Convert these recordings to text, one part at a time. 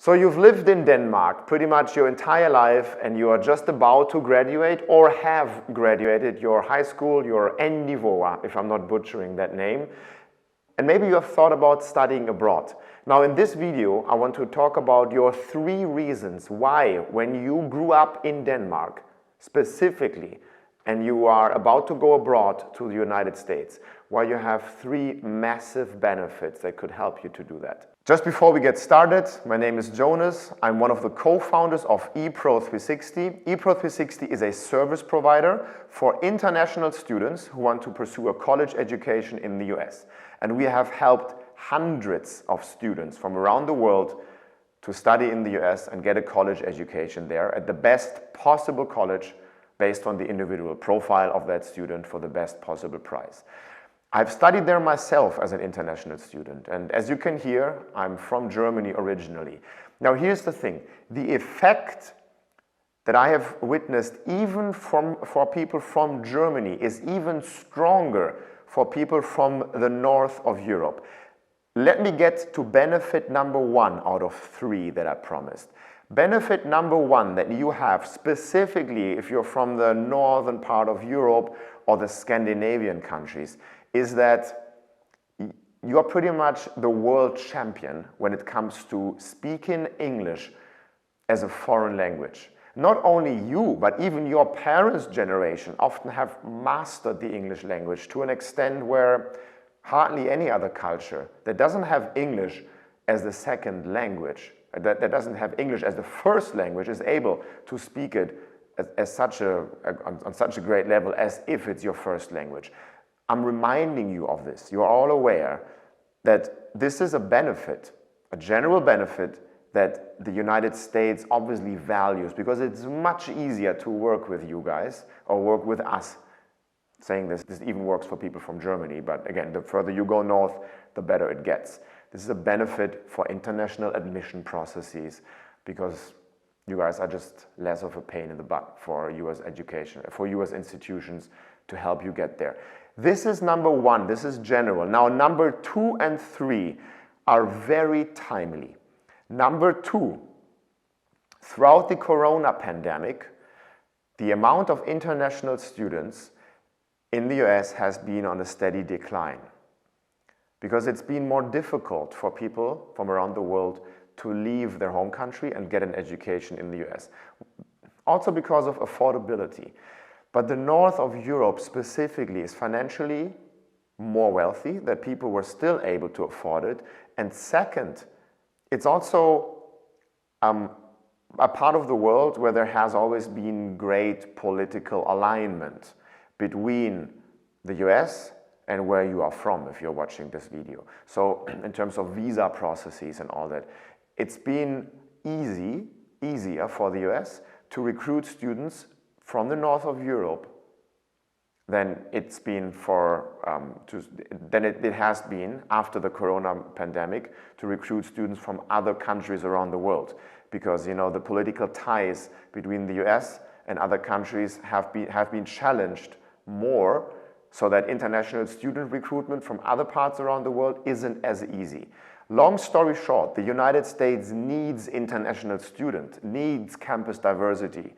So you've lived in Denmark pretty much your entire life and you are just about to graduate or have graduated your high school, your N-niveau, if I'm not butchering that name. And maybe you have thought about studying abroad. Now in this video, I want to talk about your 3 reasons why when you grew up in Denmark specifically and you are about to go abroad to the United States, why you have 3 massive benefits that could help you to do that. Just before we get started, my name is Jonas. I'm one of the co-founders of Epro 360. Epro 360 is a service provider for international students who want to pursue a college education in the US. And we have helped hundreds of students from around the world to study in the US and get a college education there at the best possible college based on the individual profile of that student for the best possible price. I've studied there myself as an international student, and as you can hear, I'm from Germany originally. Now here's the thing, the effect that I have witnessed even for people from Germany is even stronger for people from the north of Europe. Let me get to benefit number 1 out of 3 that I promised. Benefit number 1 that you have specifically if you're from the northern part of Europe or the Scandinavian countries is that you are pretty much the world champion when it comes to speaking English as a foreign language. Not only you, but even your parents' generation often have mastered the English language to an extent where hardly any other culture that doesn't have English as the second language, that doesn't have English as the first language, is able to speak it on such a great level as if it's your first language. I'm reminding you of this. You're all aware that this is a benefit, a general benefit that the United States obviously values because it's much easier to work with you guys or work with us. Saying this even works for people from Germany, but again, the further you go north, the better it gets. This is a benefit for international admission processes because you guys are just less of a pain in the butt for US education, for US institutions to help you get there. This is number 1, this is general. Now number 2 and 3 are very timely. Number 2, throughout the corona pandemic, the amount of international students in the US has been on a steady decline because it's been more difficult for people from around the world to leave their home country and get an education in the US. Also because of affordability. But the north of Europe specifically is financially more wealthy, that people were still able to afford it. And second, it's also a part of the world where there has always been great political alignment between the US and where you are from if you're watching this video. So in terms of visa processes and all that, it's been easier for the US to recruit students from the north of Europe than it's been it has been after the corona pandemic to recruit students from other countries around the world because the political ties between the US and other countries have been challenged more so that international student recruitment from other parts around the world isn't as easy. Long story short, the United States needs international students, needs campus diversity.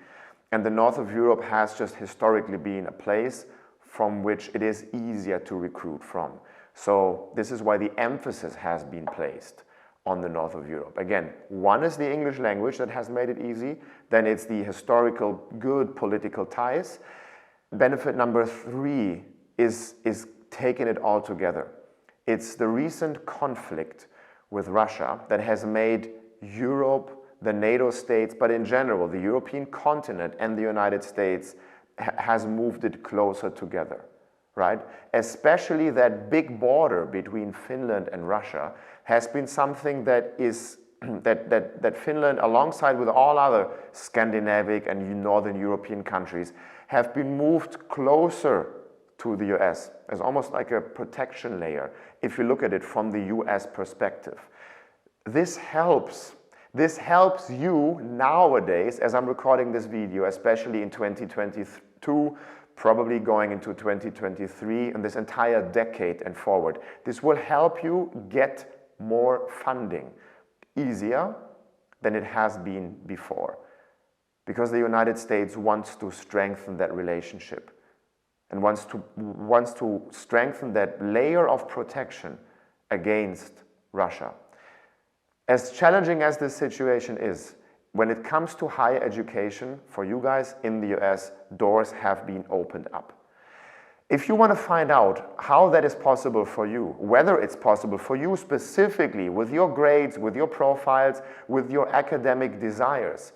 And the north of Europe has just historically been a place from which it is easier to recruit from. So this is why the emphasis has been placed on the north of Europe. Again, 1 is the English language that has made it easy. Then it's the historical good political ties. Benefit number 3 is taking it all together. It's the recent conflict with Russia that has made Europe, the NATO states, but in general, the European continent and the United States has moved it closer together, right? Especially that big border between Finland and Russia has been something that is that Finland, alongside with all other Scandinavian and Northern European countries, have been moved closer to the US as almost like a protection layer, if you look at it from the US perspective. This helps you nowadays, as I'm recording this video, especially in 2022, probably going into 2023 and this entire decade and forward. This will help you get more funding easier than it has been before, because the United States wants to strengthen that relationship and wants to strengthen that layer of protection against Russia. As challenging as this situation is, when it comes to higher education for you guys in the US, doors have been opened up. If you want to find out how that is possible for you, whether it's possible for you specifically with your grades, with your profiles, with your academic desires,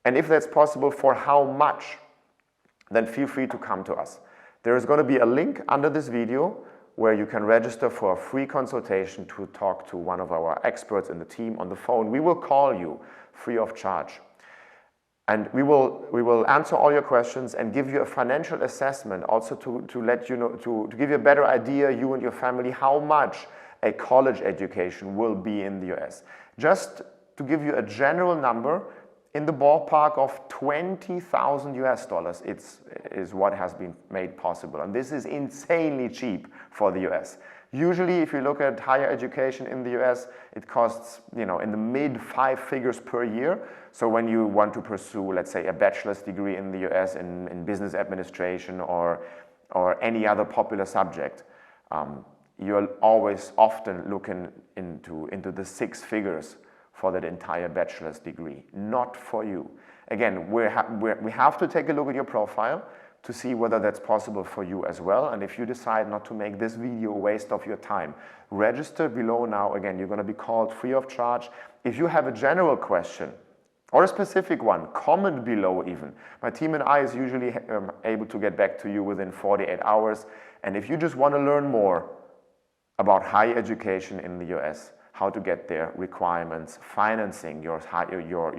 and if that's possible for how much, then feel free to come to us. There is going to be a link under this video where you can register for a free consultation to talk to one of our experts in the team on the phone. We will call you free of charge. And we will answer all your questions and give you a financial assessment also to let you know, to give you a better idea, you and your family, how much a college education will be in the US. Just to give you a general number, in the ballpark of $20,000 US is what has been made possible. And this is insanely cheap for the US. Usually, if you look at higher education in the US, it costs, in the mid 5 figures per year. So when you want to pursue, let's say, a bachelor's degree in the US in business administration or any other popular subject, you're always often looking into the 6 figures for that entire bachelor's degree. Not for you. Again, we have to take a look at your profile to see whether that's possible for you as well. And if you decide not to make this video a waste of your time, register below now. Again, you're going to be called free of charge. If you have a general question or a specific one, comment below even. My team and I is usually able to get back to you within 48 hours. And if you just want to learn more about higher education in the US, how to get there, requirements, financing your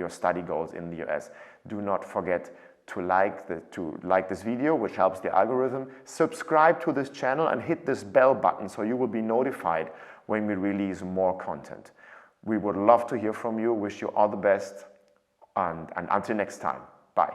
study goals in the US, do not forget to like this video, which helps the algorithm, subscribe to this channel and hit this bell button so you will be notified when we release more content. We would love to hear from you, wish you all the best, and until next time, bye.